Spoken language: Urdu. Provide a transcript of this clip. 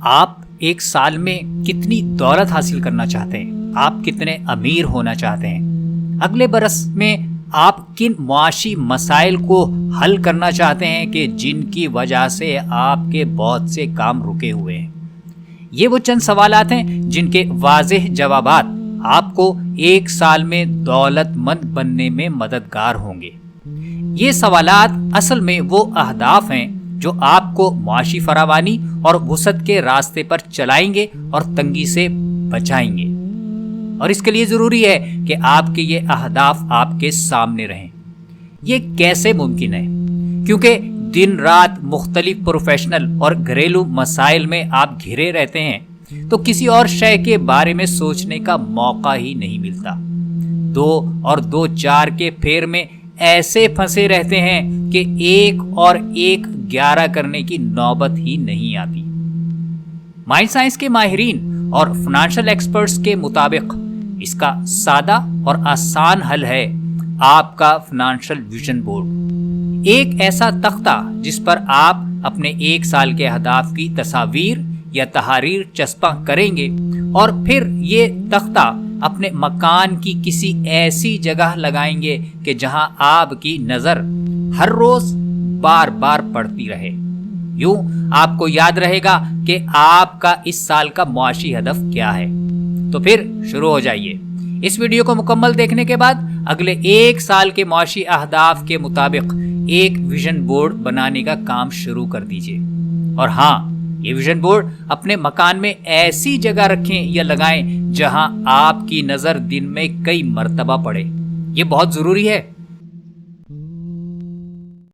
آپ ایک سال میں کتنی دولت حاصل کرنا چاہتے ہیں؟ آپ کتنے امیر ہونا چاہتے ہیں؟ اگلے برس میں آپ کن معاشی مسائل کو حل کرنا چاہتے ہیں کہ جن کی وجہ سے آپ کے بہت سے کام رکے ہوئے ہیں؟ یہ وہ چند سوالات ہیں جن کے واضح جوابات آپ کو ایک سال میں دولت مند بننے میں مددگار ہوں گے۔ یہ سوالات اصل میں وہ اہداف ہیں جو آپ کو معاشی فراوانی اور وسعت کے راستے پر چلائیں گے اور تنگی سے بچائیں گے، اور اس کے لیے ضروری ہے کہ آپ کے یہ اہداف آپ کے سامنے رہیں۔ یہ کیسے ممکن ہے؟ کیونکہ دن رات مختلف پروفیشنل اور گھریلو مسائل میں آپ گھرے رہتے ہیں تو کسی اور شے کے بارے میں سوچنے کا موقع ہی نہیں ملتا۔ 2 اور 2 4 کے پھیر میں ایسے پھنسے رہتے ہیں کہ 1 اور 1 11 کرنے کی نوبت ہی نہیں آتی۔ مائنڈ سائنس کے ماہرین اور فنانشل ایکسپرٹس کے مطابق اس کا سادہ اور آسان حل ہے آپ کا فنانشل ویژن بورڈ، ایک ایسا تختہ جس پر آپ اپنے 1 سال کے اہداف کی تصاویر یا تحریر چسپاں کریں گے، اور پھر یہ تختہ اپنے مکان کی کسی ایسی جگہ لگائیں گے کہ جہاں آپ کی نظر ہر روز بار بار پڑتی رہے۔ یوں آپ کو یاد رہے گا کہ آپ کا اس سال کا معاشی ہدف کیا ہے۔ تو پھر شروع ہو جائیے۔ اس ویڈیو کو مکمل دیکھنے کے بعد اگلے 1 سال کے معاشی اہداف کے مطابق ایک ویژن بورڈ بنانے کا کام شروع کر دیجیے۔ اور ہاں، یہ ویژن بورڈ اپنے مکان میں ایسی جگہ رکھیں یا لگائیں جہاں آپ کی نظر دن میں کئی مرتبہ پڑے۔ یہ بہت ضروری ہے